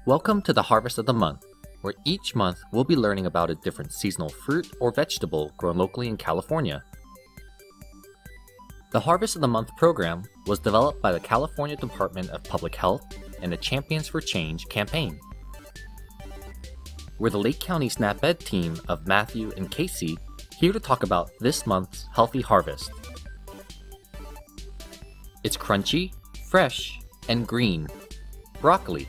Welcome to the Harvest of the Month, where each month we'll be learning about a different seasonal fruit or vegetable grown locally in California. The Harvest of the Month program was developed by the California Department of Public Health and the Champions for Change campaign. We're the Lake County SNAP Ed team of Matthew and Casey, here to talk about this month's healthy harvest. It's crunchy, fresh, and green. Broccoli.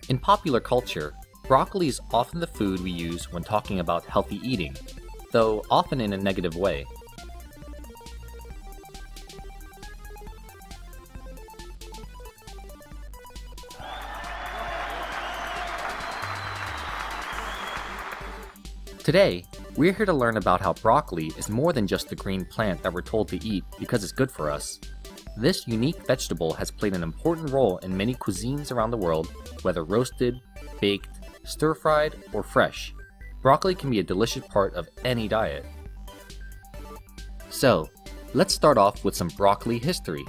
In popular culture, broccoli is often the food we use when talking about healthy eating, though often in a negative way. Today, we're here to learn about how broccoli is more than just the green plant that we're told to eat because it's good for us. This unique vegetable has played an important role in many cuisines around the world, whether roasted, baked, stir-fried, or fresh. Broccoli can be a delicious part of any diet. So, let's start off with some broccoli history.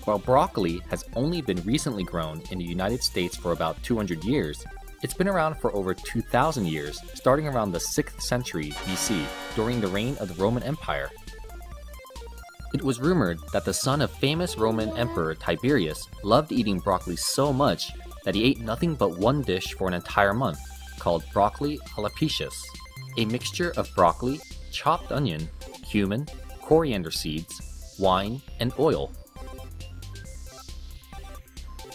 While broccoli has only been recently grown in the United States for about 200 years, it's been around for over 2,000 years, starting around the 6th century BC, during the reign of the Roman Empire. It was rumored that the son of famous Roman Emperor Tiberius loved eating broccoli so much that he ate nothing but one dish for an entire month, called broccoli alapicius, a mixture of broccoli, chopped onion, cumin, coriander seeds, wine, and oil.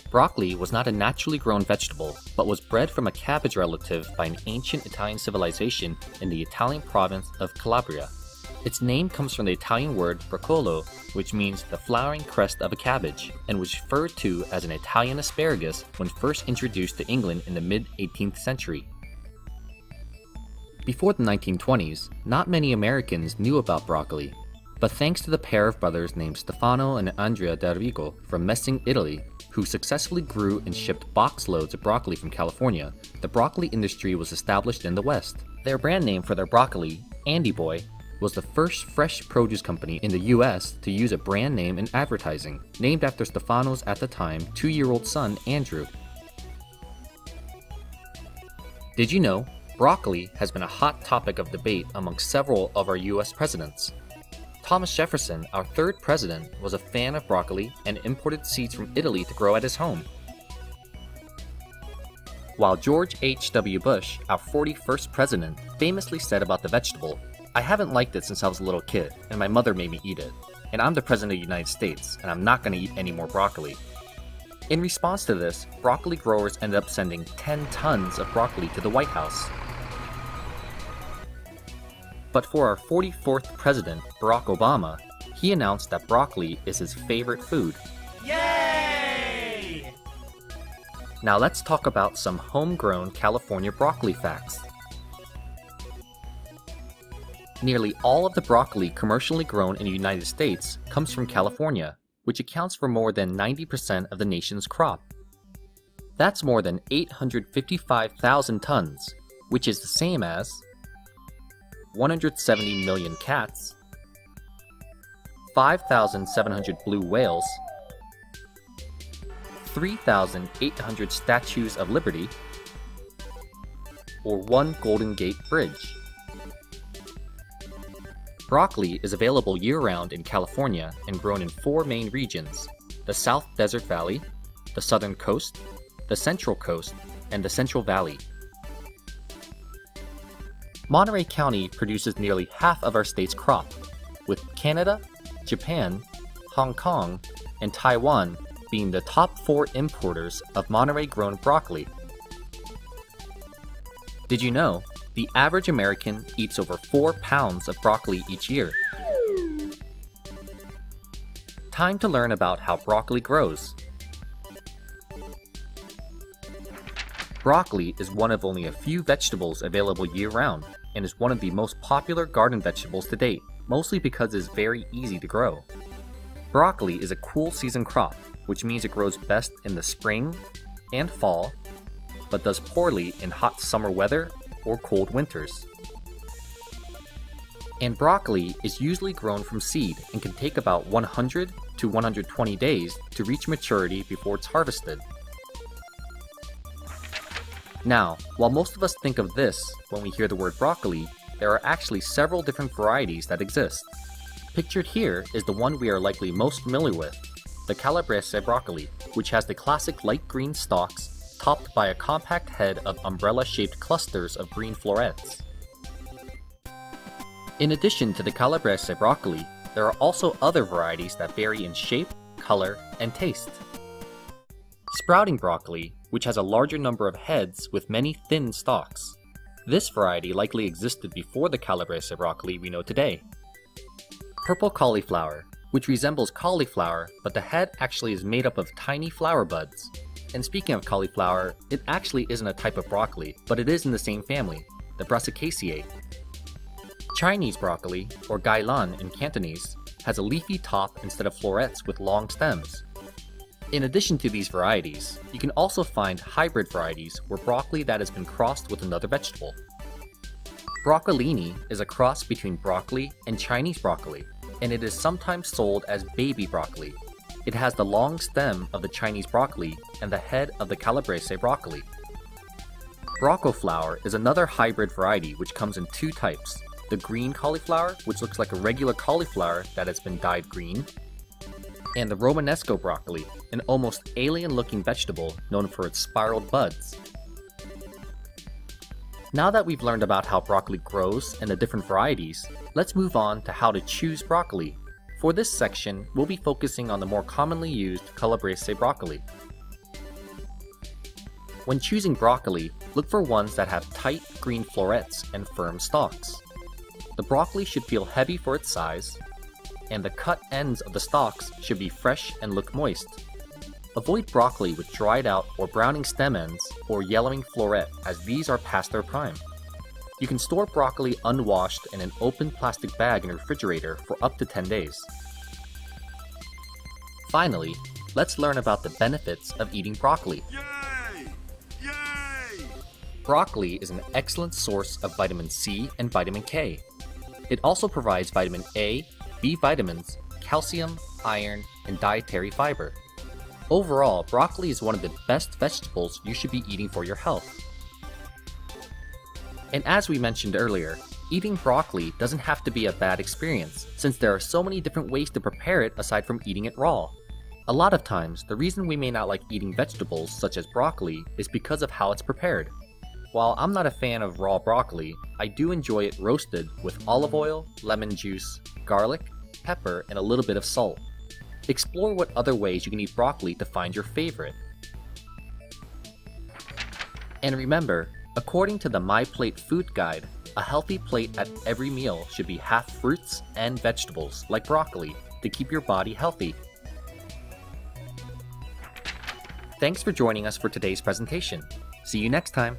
Broccoli was not a naturally grown vegetable, but was bred from a cabbage relative by an ancient Italian civilization in the Italian province of Calabria. Its name comes from the Italian word broccolo, which means the flowering crest of a cabbage, and was referred to as an Italian asparagus when first introduced to England in the mid-18th century. Before the 1920s, not many Americans knew about broccoli, but thanks to the pair of brothers named Stefano and Andrea D'Arrigo from Messing, Italy, who successfully grew and shipped boxloads of broccoli from California, the broccoli industry was established in the West. Their brand name for their broccoli, Andy Boy, was the first fresh produce company in the US to use a brand name in advertising, named after Stefano's at the time 2-year-old son, Andrew. Did you know broccoli has been a hot topic of debate among several of our US presidents? Thomas Jefferson, our third president, was a fan of broccoli and imported seeds from Italy to grow at his home. While George H.W. Bush, our 41st president, famously said about the vegetable, "I haven't liked it since I was a little kid, and my mother made me eat it. And I'm the president of the United States, and I'm not going to eat any more broccoli." In response to this, broccoli growers ended up sending 10 tons of broccoli to the White House. But for our 44th president, Barack Obama, he announced that broccoli is his favorite food. Yay! Now let's talk about some homegrown California broccoli facts. Nearly all of the broccoli commercially grown in the United States comes from California, which accounts for more than 90% of the nation's crop. That's more than 855,000 tons, which is the same as 170 million cats, 5,700 blue whales, 3,800 statues of liberty, or one Golden Gate Bridge. Broccoli is available year-round in California and grown in 4 main regions: the South Desert Valley, the Southern Coast, the Central Coast, and the Central Valley. Monterey County produces nearly half of our state's crop, with Canada, Japan, Hong Kong, and Taiwan being the top 4 importers of Monterey-grown broccoli. Did you know the average American eats over 4 pounds of broccoli each year? Time to learn about how broccoli grows. Broccoli is one of only a few vegetables available year-round and is one of the most popular garden vegetables to date, mostly because it is very easy to grow. Broccoli is a cool season crop, which means it grows best in the spring and fall, but does poorly in hot summer weather or cold winters. And broccoli is usually grown from seed and can take about 100 to 120 days to reach maturity before it's harvested. Now, while most of us think of this when we hear the word broccoli, there are actually several different varieties that exist. Pictured here is the one we are likely most familiar with, the Calabrese broccoli, which has the classic light green stalks topped by a compact head of umbrella-shaped clusters of green florets. In addition to the Calabrese broccoli, there are also other varieties that vary in shape, color, and taste. Sprouting broccoli, which has a larger number of heads with many thin stalks. This variety likely existed before the Calabrese broccoli we know today. Purple cauliflower, which resembles cauliflower, but the head actually is made up of tiny flower buds. And speaking of cauliflower, it actually isn't a type of broccoli, but it is in the same family, the Brassicaceae. Chinese broccoli, or gailan in Cantonese, has a leafy top instead of florets with long stems. In addition to these varieties, you can also find hybrid varieties or broccoli that has been crossed with another vegetable. Broccolini is a cross between broccoli and Chinese broccoli, and it is sometimes sold as baby broccoli. It has the long stem of the Chinese broccoli and the head of the Calabrese broccoli. Broccoflower is another hybrid variety which comes in two types: the green cauliflower, which looks like a regular cauliflower that has been dyed green, and the Romanesco broccoli, an almost alien-looking vegetable known for its spiraled buds. Now that we've learned about how broccoli grows and the different varieties, let's move on to how to choose broccoli. For this section, we'll be focusing on the more commonly used Calabrese broccoli. When choosing broccoli, look for ones that have tight green florets and firm stalks. The broccoli should feel heavy for its size, and the cut ends of the stalks should be fresh and look moist. Avoid broccoli with dried out or browning stem ends or yellowing floret, as these are past their prime. You can store broccoli unwashed in an open plastic bag in a refrigerator for up to 10 days. Finally, let's learn about the benefits of eating broccoli. Yay! Yay! Broccoli is an excellent source of vitamin C and vitamin K. It also provides vitamin A, B vitamins, calcium, iron, and dietary fiber. Overall, broccoli is one of the best vegetables you should be eating for your health. And as we mentioned earlier, eating broccoli doesn't have to be a bad experience, since there are so many different ways to prepare it aside from eating it raw. A lot of times, the reason we may not like eating vegetables such as broccoli is because of how it's prepared. While I'm not a fan of raw broccoli, I do enjoy it roasted with olive oil, lemon juice, garlic, pepper, and a little bit of salt. Explore what other ways you can eat broccoli to find your favorite. And remember, according to the My Plate Food Guide, a healthy plate at every meal should be half fruits and vegetables, like broccoli, to keep your body healthy. Thanks for joining us for today's presentation. See you next time!